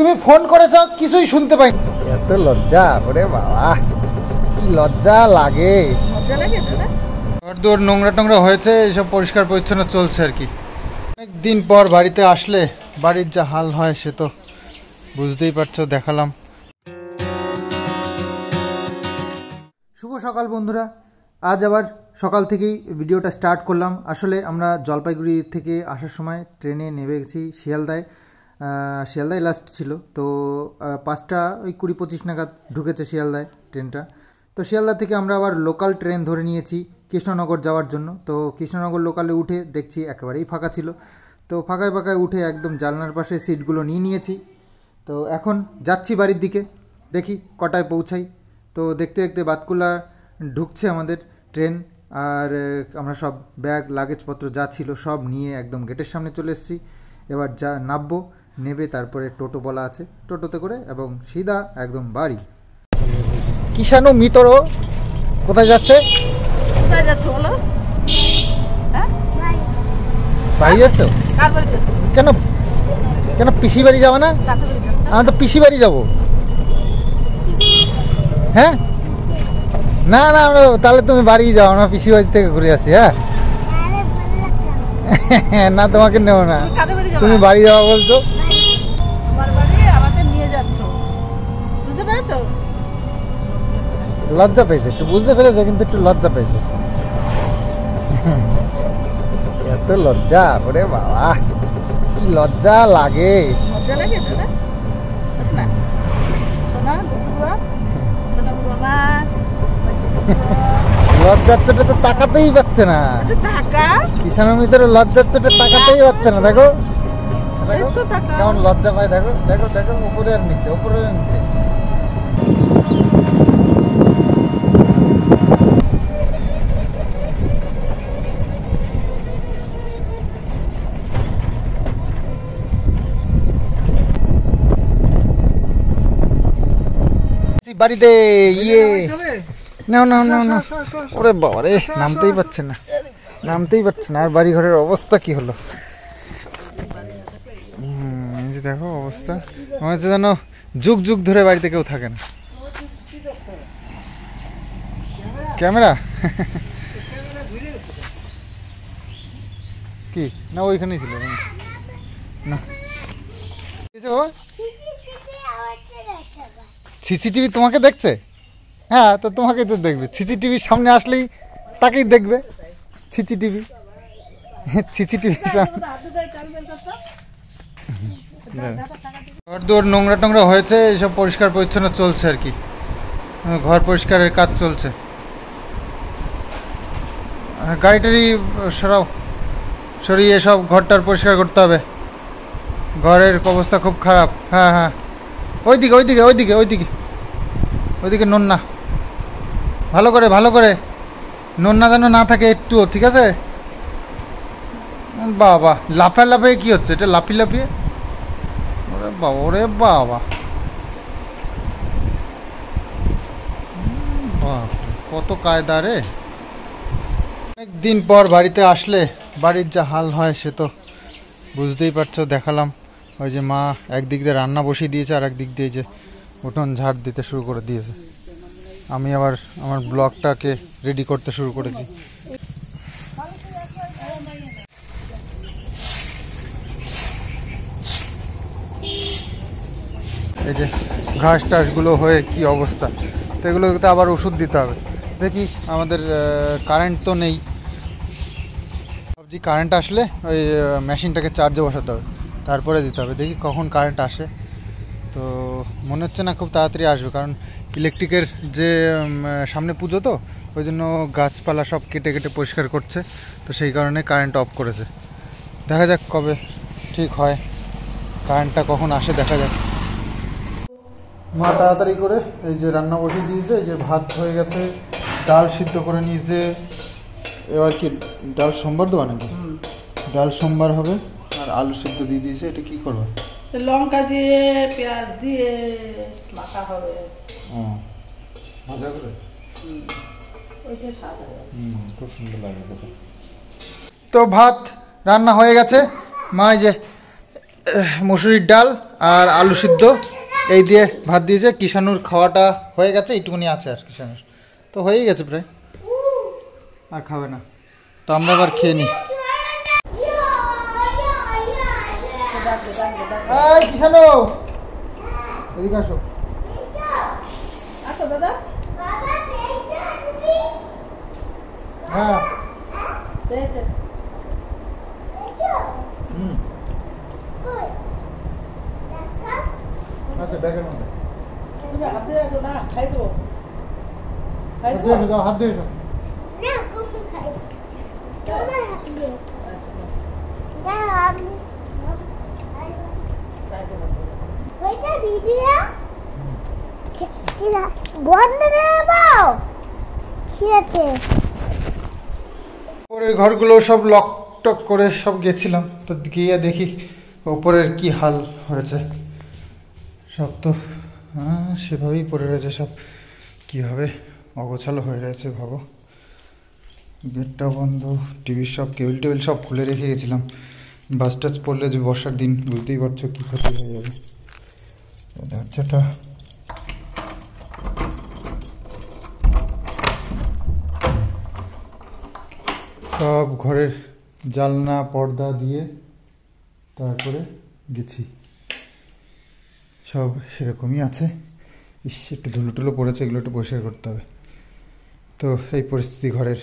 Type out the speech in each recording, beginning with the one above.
তুমি ফোন করেছ, কিছুই শুনতে পাই। এত লজ্জা, ওরে বাবা কি লজ্জা লাগে। ঘরদোর নোংরা টোংরা হয়েছে, এইসব পরিষ্কার পরিচ্ছন্ন চলছে আর কি। অনেকদিন পর বাড়িতে আসলে বাড়ির যা হাল হয় সে তো বুঝতেই পারছো, দেখালাম। শুভ সকাল বন্ধুরা, আজ আবার সকাল থেকেই ভিডিওটা স্টার্ট করলাম। আসলে আমরা জলপাইগুড়ি থেকে আসার সময় ট্রেনে নেমে গেছি শিয়ালদায়। শিয়ালদায় লাস্ট ছিল, তো 5টা ওই 20-25 নাগাদ ঢুকেছে শিয়ালদায় ট্রেনটা। তো শিয়ালদা থেকে আমরা আবার লোকাল ট্রেন ধরে নিয়েছি কৃষ্ণনগর যাওয়ার জন্য। তো কৃষ্ণনগর লোকালে উঠে দেখছি একেবারেই ফাঁকা ছিল, তো ফাঁকায় ফাঁকায় উঠে একদম জানলার পাশে সিটগুলো নিয়ে নিয়েছি। তো এখন যাচ্ছি বাড়ির দিকে, দেখি কটায় পৌঁছাই। তো দেখতে দেখতে বাতকুলা ঢুকছে আমাদের ট্রেন, আর আমরা সব ব্যাগ লাগেজপত্র যা ছিল সব নিয়ে একদম গেটের সামনে চলে এসেছি। এবার যা নামবো, নেবে তারপরে টোটো বলা আছে, টোটোতে করে এবং সিধা একদম বাড়ি। কিষাণু মিতর কোথায় যাচ্ছে? বাড়ি যাচ্ছ? কেন কেন পিসি বাড়ি যাবো না? আমি তো পিসি বাড়ি যাবো। হ্যাঁ না না, তাহলে তুমি বাড়ি যাও, আমরা পিসি বাড়ি থেকে ঘুরে আসি। হ্যাঁ না, তোমাকে নেব না, তুমি বাড়ি যাওয়া বলছো। লজ্জা পেয়েছে, একটু বুঝতে পেরেছে, কিন্তু একটু লজ্জা পেয়েছে। এত লজ্জা, ওরে বাবা কি লজ্জা লাগে। লজ্জার চোটে তো তাকাতেই পাচ্ছে না, কিষাণের ভিতরে লজ্জার চোটে তাকাতেই পাচ্ছে না। দেখো কেমন লজ্জা পায়, দেখো দেখো দেখো, উপরে আর নিচে, উপরে আর নিচে। বাড়িতে ইয়ে না না না না, ওরে বাবা রে, নামতেই পারছে না, নামতেই পারছে না। আর বাড়ি ঘরের অবস্থা কি হলো দেখো, অবস্থা মনে হচ্ছে যেন যুগ যুগ ধরে বাড়িতে কেউ থাকে না। ক্যামেরা কি না, ওইখানেই ছিল না। সিসিটিভি তোমাকে দেখছে? হ্যাঁ, তো তোমাকে তো দেখবে, সিসিটিভির সামনে আসলেই তাকেই দেখবে। সিসিটিভি সিসিটিভির সামনে ঘরদোর নোংরা টোংরা হয়েছে, এইসব পরিষ্কার পরিচ্ছন্ন চলছে আর কি। ঘর পরিষ্কারের কাজ চলছে। গাড়িটারি সরাও, সরিয়ে সব ঘরটার পরিষ্কার করতে হবে। ঘরের অবস্থা খুব খারাপ। হ্যাঁ হ্যাঁ, ওইদিকে ওইদিকে ওইদিকে ওইদিকে ওইদিকে নোনা, ভালো করে ভালো করে, নোনা যেন না থাকে একটুও, ঠিক আছে? বাবা লাফায় লাফায় কি হচ্ছে এটা, লাফিয়ে লাফিয়ে, ওরে বাবা ওরে বাবা, কত কায়দা রে। অনেকদিন পর বাড়িতে আসলে বাড়ির যা হাল হয় সে তো বুঝতেই পারছো, দেখালাম। ওই যে মা একদিক দিয়ে রান্না বসিয়ে দিয়েছে, আর একদিক দিয়ে যে উঠোন ঝাড় দিতে শুরু করে দিয়েছে। আমি আবার আমার ব্লগটাকে রেডি করতে শুরু করেছি। এই যে ঘাস টাসগুলো হয়ে কি অবস্থা, তো এগুলোতে আবার ওষুধ দিতে হবে। দেখি, আমাদের কারেন্ট তো নেই, ভাবছি কারেন্ট আসলে ওই মেশিনটাকে চার্জে বসাতে হবে, তারপরে দিতে হবে। দেখি কখন কারেন্ট আসে। তো মনে হচ্ছে না খুব তাড়াতাড়ি আসবে, কারণ ইলেকট্রিকের যে সামনে পুজো, তো ওই জন্য গাছপালা সব কেটে কেটে পরিষ্কার করছে, তো সেই কারণে কারেন্ট অফ করেছে। দেখা যাক কবে ঠিক হয়, কারেন্টটা কখন আসে দেখা যাক। মা তাড়াতাড়ি করে এই যে রান্না বসিয়ে দিয়েছে, এই যে ভাত হয়ে গেছে, ডাল সিদ্ধ করে নিয়েছে। এবার কি ডাল সোমবার দেওয়া নাকি? ডাল সোমবার হবে। আর আলু সিদ্ধ দিয়ে দিয়েছে। এটা কি করবে? লঙ্কা দিয়ে পেঁয়াজ দিয়ে মাখা হবে। ভাজা করে খুব সুন্দর লাগে। তো ভাত রান্না হয়ে গেছে। মা যে মসুরির ডাল আর আলু সিদ্ধ এই দিয়ে ভাত দিয়েছে। কিষানুর খাওয়াটা হয়ে গেছে, এইটুকুনি আছে আর কিষানুর তো হয়েই গেছে প্রায়, আর খাবে না। তো আমরা আবার খেয়ে নিই। এই কিষানু এদিকে আসো। আসো দাদা। হ্যাঁ পেয়েছে। আচ্ছা ব্যাগের মধ্যে তুমি হাত দিয়ে রাখো না, খাই দেবো। খাই হাত দেবো। দিয়ে এসো, হাত দিয়ে এসো। ওপরের ঘরগুলো সব লক টক করে সব গেছিলাম, তো গিয়ে দেখি ওপরের কি হাল হয়েছে। সব তো সেভাবেই পড়ে রয়েছে, সব কীভাবে অগোছালো হয়ে রয়েছে ভাবো। গেটটা বন্ধ, টিভির সব কেবল টেবিল সব খুলে রেখে গেছিলাম। বাস টাস পড়লে যে বর্ষার দিন বুঝতেই পারছো কী ক্ষতি হয়ে যাবে। দরজাটা সব ঘরের জানলা পর্দা দিয়ে তারপরে গেছি, সব সেরকমই আছে। ইস একটু ধুলো টুলো পড়েছে, এগুলো একটু পরিষ্কার করতে হবে। তো এই পরিস্থিতি ঘরের।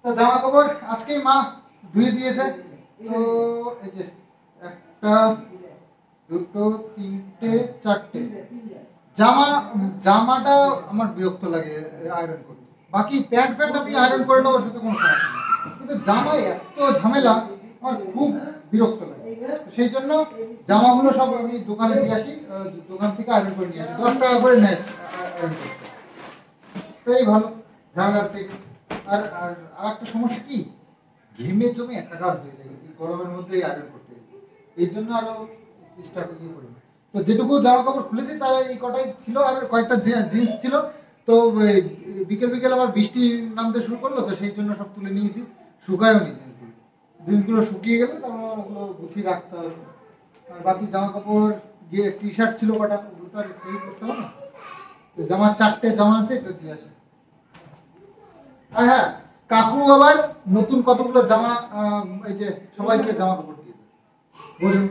তো জামা কাপড় আজকেই মা ধুয়ে দিয়েছে। তো এই যে একটা দুটো তিনটে চারটে জামাটা আমার বিরক্ত লাগে আয়রন করতে। বাকি প্যান্ট আমি আয়রন করে নেবো, সেটা কোনো সমস্যা নেই, কিন্তু জামায় এত ঝামেলা আমার খুব বিরক্ত লাগে। সেই জন্য জামাগুলো সব আমি দোকানে দিয়ে আসি, দোকান থেকে আয়রন করে নিয়ে আসি, 10 টাকা করে নেয় আয়রন করতে। তো এই ভালো ঝামেলার থেকে। আর আর একটা সমস্যা কি, ঘেমে জমে একাকার হয়ে যায় এই গরমের মধ্যে আয়রন করতে, এই জন্য আরো চেষ্টা করি। তো যেটুকু জামা কাপড় খুলেছি তার এই কটাই ছিল, আর কয়েকটা জিন্স ছিল। তো বিকেল আবার বৃষ্টি নামতে শুরু করলো, তো সেই জন্য সব তুলে নিয়েছি, শুকায়ও নি জিন্সগুলো শুকিয়ে গেলে তারপর ওগুলো গুছিয়ে রাখতে হবে। আর বাকি জামা কাপড় গিয়ে টি শার্ট ছিল কটা, ওগুলো তো আর ইস্ত্রি করতে হবে না। তো জামার 4টে জামা আছে, এটা দিয়ে আসে। আর হ্যাঁ, কাকু আবার নতুন কতগুলো জামা, এই যে সবাইকে জামা কাপড় দিয়েছে, বুঝুন।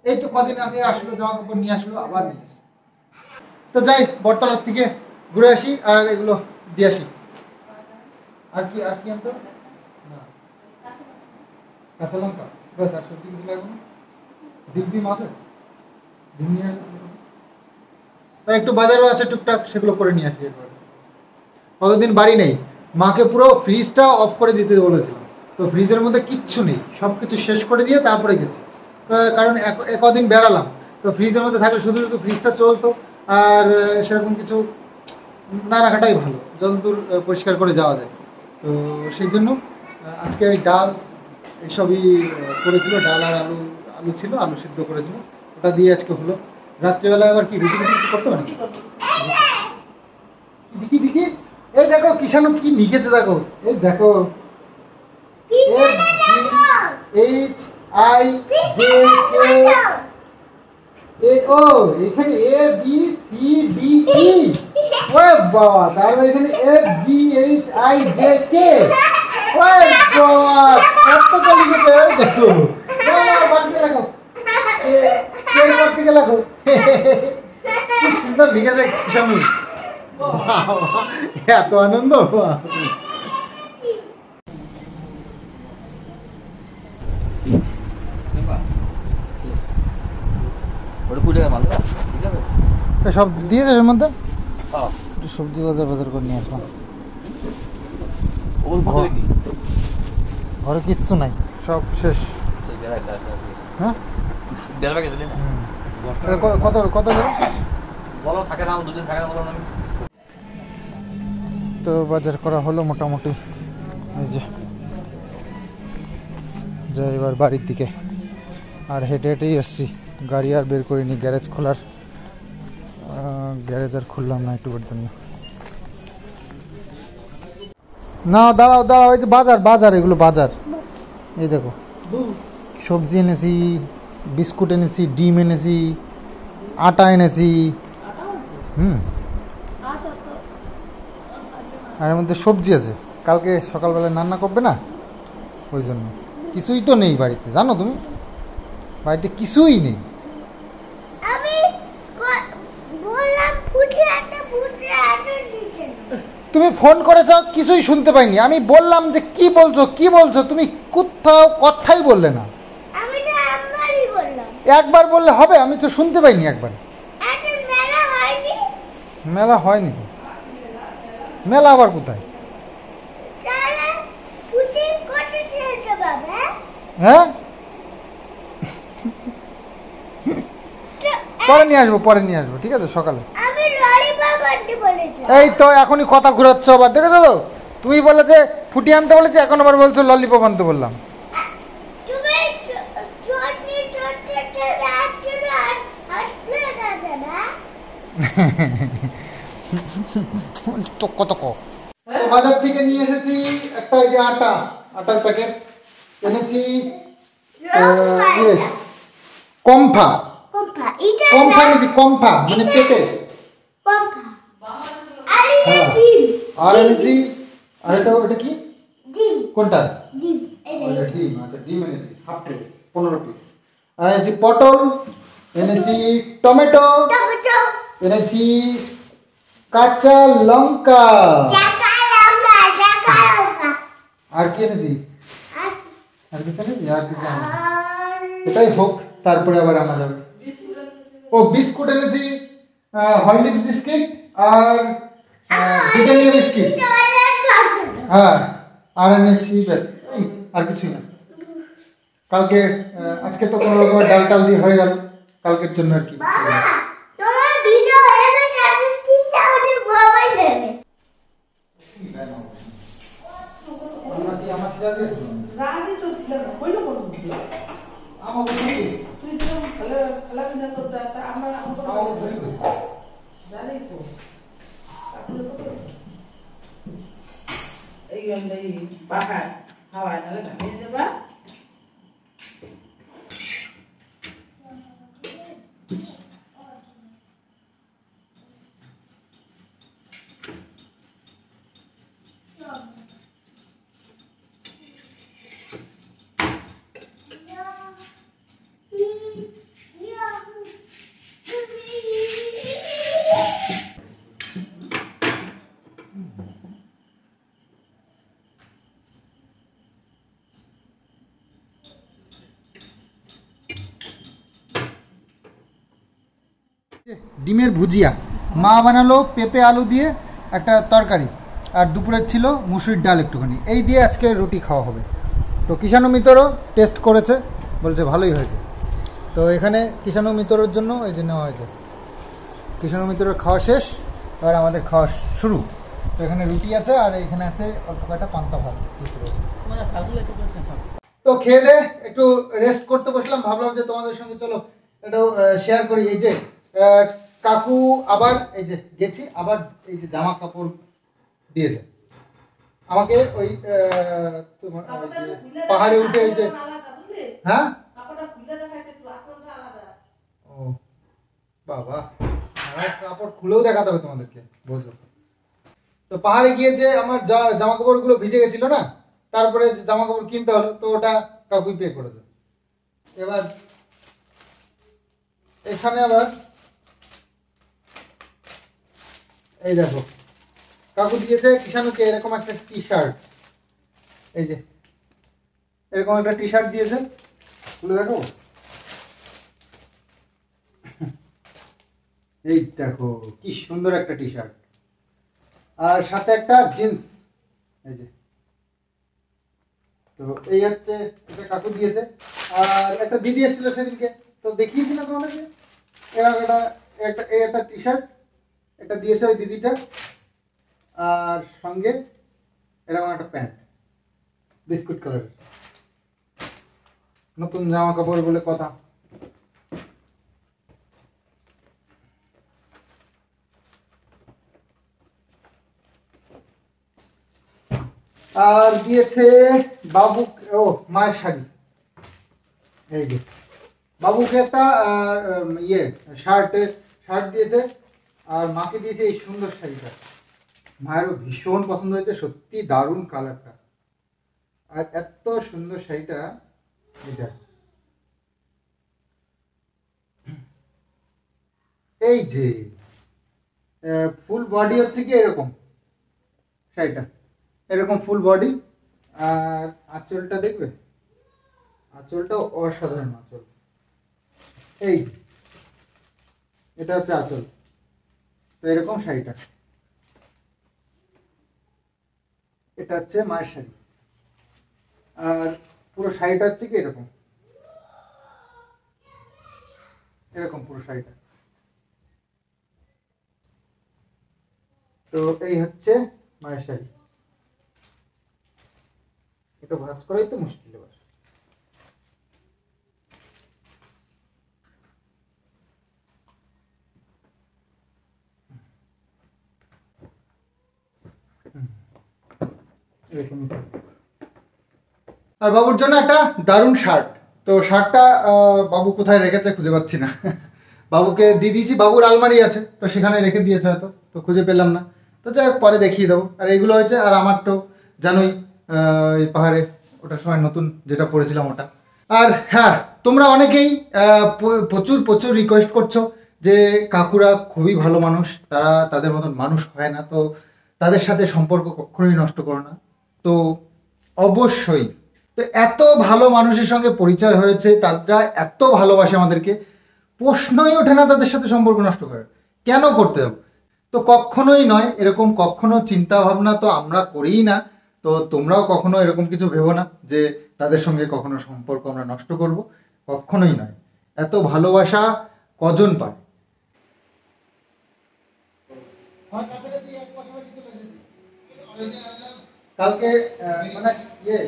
এই তো কদিন আগে আসলো, জামা কাপড় নিয়ে আসলো, আবার নিয়ে আসে। তো যাই বটতলার থেকে ঘুরে আসি আর এগুলো দিয়ে আসি। আর কি আনতো না, কাঁচা লঙ্কা ব্যাস, আর সবজি কিছু লাগবে না। ডিম আছে, ডিম নিয়ে আসি। তার একটু বাজারও আছে টুকটাক, সেগুলো করে নিয়ে আসি। কতদিন বাড়ি নেই, মাকে পুরো ফ্রিজটা অফ করে দিতে বলেছিলাম, তো ফ্রিজের মধ্যে কিচ্ছু নেই, সব কিছু শেষ করে দিয়ে তারপরে গেছি। কারণ কদিন বেড়ালাম, তো ফ্রিজের মধ্যে থাকলে শুধু শুধু ফ্রিজটা চলতো, আর সেরকম কিছু না রাখাটাই ভালো, যতদূর পরিষ্কার করে যাওয়া যায়। তো সেই জন্য আজকে ওই ডাল এইসবই করেছিল, ডাল আর আলু ছিল, আলু সিদ্ধ করেছিল, ওটা দিয়ে আজকে হলো। রাত্রিবেলা আবার কি রুটি কিছু করতে পারি, দেখি। এই দেখো কিষানু কি লিখেছে, দেখো এই দেখো, এখানে ABCDE, ওরে বাবা, তারপরে এখানে FGHIJK, ওরে বাবা কতটা লিখেছে, দেখো লেখো, থেকে লেখো, কি সুন্দর লিখেছে কিষানু, এত আনন্দ। সব দিয়েছে এর মধ্যে। সবজি বাজার করে নিয়ে আসলাম। ঘরে কিচ্ছু নাই, সব শেষ। হ্যাঁ কত কত তো বাজার করা হলো মোটামুটি। এই যে যাই এবার বাড়ির দিকে। আর হেঁটে হেঁটেই এসছি, গাড়ি আর বের করিনি। গ্যারেজ খোলার, গ্যারেজ আর খুললাম না একটুর জন্য। না দাঁড়াও দাঁড়াও, এই যে বাজার বাজার, এগুলো বাজার। এই দেখো সবজি এনেছি, বিস্কুট এনেছি, ডিম এনেছি, আটা এনেছি। আর এর মধ্যে সবজি আছে, কালকে সকালবেলায় রান্না করবে না, ওই জন্য। কিছুই তো নেই বাড়িতে, জানো তুমি, বাড়িতে কিছুই নেই। তুমি ফোন করেছ, কিছুই শুনতে পাইনি। আমি বললাম যে কি বলছো কি বলছো, তুমি কোথাও কথাই বললে না। একবার বললে হবে, আমি তো শুনতে পাইনি একবার। মেলা হয়নি তো, মেলা আবার কোথায়? হ্যাঁ পরে নিয়ে আসবো, পরে নিয়ে আসবো, ঠিক আছে সকালে। এই তো এখনই কথা ঘুরাচ্ছ আবার, দেখেছো তো? তুমি বলে যে ফুটি আনতে বলেছি, এখন আবার বলছো ললিপপ আনতে বললাম। বাজার থেকে নিয়ে এসেছি একটা, এই যে আটার প্যাকেট এনেছি। কম্ফা এনেছি, কম্ফা মানে পেটে। আর এনেছি, আর এটা ওটা কি, কোনটা? ডিম। আচ্ছা ডিম এনেছি হাফ ট্রে, 15 পিস। আর এনেছি পটল, এনেছি টমেটো, এনেছি কাঁচা লঙ্কা। আর কি এনেছি? আর কিছু এনেছি? আর কিছু এনেছি? এটাই হোক, তারপরে আবার আনা যাবে। ও বিস্কুট এনেছি, হরলিক্স বিস্কিট আর ব্রিটানিয়া বিস্কিট। হ্যাঁ আর এনেছি, ব্যাস, আর কিছুই না। কালকে আজকে তো কোনো রকমের ডাল টাল দিয়ে হয়ে গেল, কালকের জন্য আর কি। পাখায় হাওয়ায় নালে ঘামিয়ে দেবা। ডিমের ভুজিয়া মা বানালো, পেঁপে আলু দিয়ে একটা তরকারি, আর দুপুরের ছিল মুসুরির ডাল একটুখানি। এই দিয়ে আজকে রুটি খাওয়া হবে। তো কিষাণু মিত্রও টেস্ট করেছে, বলছে ভালোই হয়েছে। তো এখানে কিষাণু মিত্রের জন্য এই যে নেওয়া হয়েছে। কিষাণু মিত্রের খাওয়া শেষ, এবার আমাদের খাওয়া শুরু। তো এখানে রুটি আছে, আর এখানে আছে অল্প কয়েকটা পান্তা ভাত। তো খেয়ে দে একটু রেস্ট করতে বসলাম, ভাবলাম যে তোমাদের সঙ্গে চলো একটু শেয়ার করি। এই যে কাকু আবার এই যে গেছি, আবার এই যে জামা কাপড় দিয়েছে আমাকে, ওই তোমার পাহাড়ে উঠে, এই যে হ্যাঁ ও বাবা, আমার কাপড় খুলেও দেখাতে হবে তোমাদেরকে, বোঝো তো। পাহাড়ে গিয়ে যে আমার জামা কাপড় গুলো ভিজে গেছিল না, তারপরে জামা কাপড় কিনতে হলো, তো ওটা কাকুই পে করেছে। এবার এখানে আবার এই দেখো, কাকু দিয়েছে কিষাণুকে এরকম একটা টি শার্ট, এই যে এরকম একটা টি শার্ট দিয়েছে, খুলে দেখো। এই দেখো কি সুন্দর একটা টি শার্ট, আর সাথে একটা জিন্স। এই যে, তো এই হচ্ছে, এটা কাকু দিয়েছে। আর একটা দিদি এসেছিল সেদিনকে, তো দেখিয়েছি না তোমাদেরকে। এরকম একটা টি শার্ট এটা দিয়েছে ওই দিদিটা, আর সঙ্গে এরকম একটা প্যান্ট বিস্কুট কালার। নতুন জামা কাপড় বলে কথা। আর দিয়েছে বাবু, ও মায়ের শাড়ি। এই যে বাবুকে একটা শার্ট দিয়েছে, আর মাকে দিয়েছে এই সুন্দর শাড়িটা। মায়েরও ভীষণ পছন্দ হয়েছে, সত্যি দারুণ কালারটা, আর এত সুন্দর শাড়িটা। এটা এই যে ফুল বডি হচ্ছে কি এরকম শাড়িটা, এরকম ফুল বডি। আর আঁচলটা দেখবে, আঁচলটাও অসাধারণ আঁচল। এই যে, এটা হচ্ছে আঁচল। তো এরকম শাড়িটা, এটা হচ্ছে মায়ের শাড়ি। আর পুরো শাড়িটা হচ্ছে কি এরকম, এরকম পুরো শাড়িটা। তো এই হচ্ছে মায়ের শাড়ি। এটা ভাঁজ করাই তো মুশকিল এবার। এরকম। আর বাবুর জন্য একটা দারুণ শার্ট। তো শার্টটা বাবু কোথায় রেখেছে খুঁজে পাচ্ছি না। বাবুকে দিয়ে দিয়েছি, বাবুর আলমারি আছে, তো সেখানে রেখে দিয়েছে হয়তো, তো খুঁজে পেলাম না। তো যাই হোক, পরে দেখিয়ে দেবো। আর এইগুলো হয়েছে, আর আমার তো জানোই এই পাহাড়ে ওটার সময় নতুন যেটা পড়েছিলাম ওটা। আর হ্যাঁ, তোমরা অনেকেই প্রচুর প্রচুর রিকোয়েস্ট করছো যে কাকুরা খুবই ভালো মানুষ, তারা তাদের মতন মানুষ হয় না, তো তাদের সাথে সম্পর্ক কখনোই নষ্ট করো না। তো অবশ্যই, তো এত ভালো মানুষের সঙ্গে পরিচয় হয়েছে, তারা এত ভালোবাসে আমাদেরকে, প্রশ্নই ওঠে না তাদের সাথে সম্পর্ক নষ্ট করে। কেন করতে হবে? তো কখনোই নয়, এরকম কখনো চিন্তা ভাবনা তো আমরা করিই না। তো তোমরাও কখনো এরকম কিছু ভেবো না যে তাদের সঙ্গে কখনো সম্পর্ক আমরা নষ্ট করব, কখনোই নয়। এত ভালোবাসা কজন পায়? কালকে মানে ইয়ে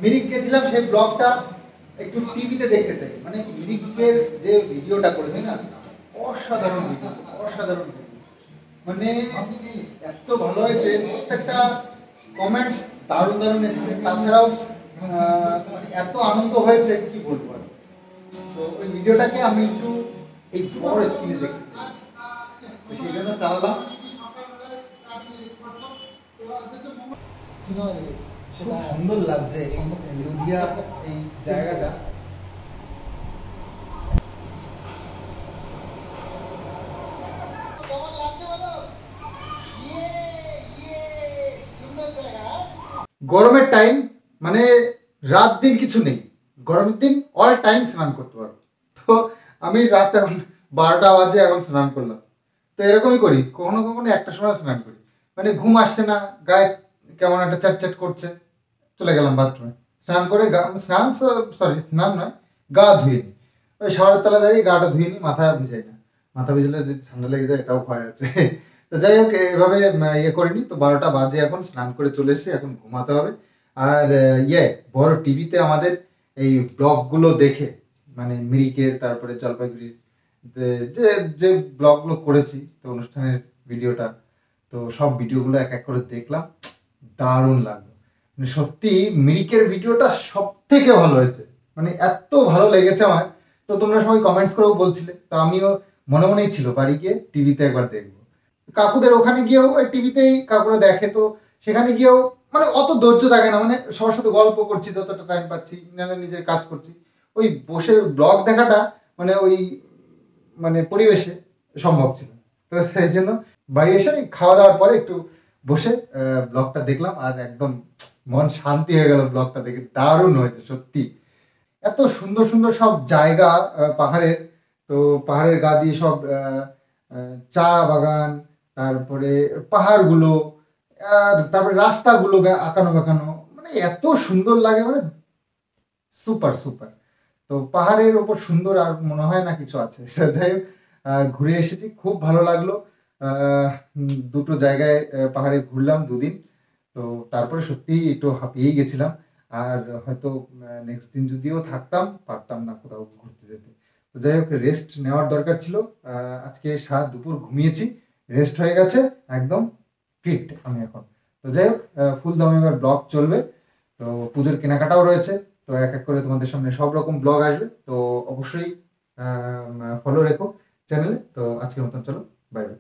মিরিক গেছিলাম, সেই ব্লগটা একটু টিভিতে দেখতে চাই। মানে মিরিকের যে ভিডিওটা করেছে না, অসাধারণ ভিডিও, অসাধারণ ভিডিও। মানে এত ভালো হয়েছে, প্রত্যেকটা কমেন্টস দারুণ দারুণ এসছে। তাছাড়াও মানে এত আনন্দ হয়েছে কি বলবো আর। তো ওই ভিডিওটাকে আমি একটু এই বড় স্ক্রিনে দেখতে চাই, তো সেই জন্য চালালাম। খুব সুন্দর লাগছে লুধিয়া এই জায়গাটা। গরমের টাইম মানে রাত দিন কিছু নেই, গরমের দিন অল টাইম স্নান করতে পারো। তো আমি রাত এখন 12টা বাজে, এখন স্নান করলাম। তো এরকমই করি, কখনো কখনো একটা সময় স্নান করি, মানে ঘুম আসছে না, গায়ে কেমন একটা চ্যাট করছে, চলে গেলাম বাথরুমে, স্নান করে স্নান নয়, গা ধুয়ে নিই। ওই শাওয়ারের তলা দাঁড়িয়ে গাটা ধুয়ে নিই, মাথা ভিজাই না। মাথা ভিজলে যদি ঠান্ডা লেগে যায়, এটাও ভয় আছে। তো যাই হোক, এভাবে ইয়ে করিনি। তো 12টা বাজে, এখন স্নান করে চলে এসেছি, এখন ঘুমাতে হবে। আর বড় টিভিতে আমাদের এই ব্লগগুলো দেখে, মানে মিরিকের, তারপরে জলপাইগুড়ির যে যে ব্লগগুলো করেছি, তো অনুষ্ঠানের ভিডিওটা, তো সব ভিডিওগুলো এক এক করে দেখলাম, দারুণ লাগলো। মানে সত্যি মিরিকের ভিডিওটা সব থেকে ভালো হয়েছে, মানে এত ভালো লেগেছে আমার। তো তোমরা সবাই কমেন্টস করেও বলছিলে, তো আমিও মনে মনেই ছিল বাড়ি গিয়ে টিভিতে একবার দেখবো। কাকুদের ওখানে গিয়েও ওই টিভিতেই কাকুরা দেখে, তো সেখানে গিয়েও মানে অত ধৈর্য থাকে না, মানে সবার সাথে গল্প করছি, ততটা টাইম পাচ্ছি না, নিজের কাজ করছি। ওই বসে ব্লগ দেখাটা মানে ওই মানে পরিবেশে সম্ভব ছিল। তো সেই জন্য বাড়ি এসে খাওয়া দাওয়ার পরে একটু বসে ব্লগটা দেখলাম, আর একদম মন শান্তি হয়ে গেল ব্লগটা দেখে, দারুণ হয়েছে সত্যি। এত সুন্দর সুন্দর সব জায়গা পাহাড়ের। তো পাহাড়ের গা দিয়ে সব চা বাগান, তারপরে পাহাড়গুলো, আর তারপরে রাস্তাগুলো আঁকানো বাঁকানো, মানে এত সুন্দর লাগে, মানে সুপার সুপার। তো পাহাড়ের ওপর সুন্দর আর মনে হয় না কিছু আছে। যাই হোক, ঘুরে এসেছি, খুব ভালো লাগলো। দুটো জায়গায় পাহাড়ে ঘুরলাম 2 দিন। তো তারপরে সত্যি একটু হাঁপিয়েই গেছিলাম। আর হয়তো নেক্সট দিন যদিও থাকতাম, পারতাম না কোথাও ঘুরতে যেতে। তো যাই হোক, রেস্ট নেওয়ার দরকার ছিল। আজকে সারা দুপুর ঘুমিয়েছি, রেস্ট হয়ে গেছে, একদম ফিট আমি এখন। তো যাই হোক, ফুল দমে এবার ব্লগ চলবে। তো পুজোর কেনাকাটাও রয়েছে। তো এক এক করে তোমাদের সামনে সব রকম ব্লগ আসবে। তো অবশ্যই ফলো রেখো চ্যানেলে। তো আজকের মতন চলো, বাই বাই।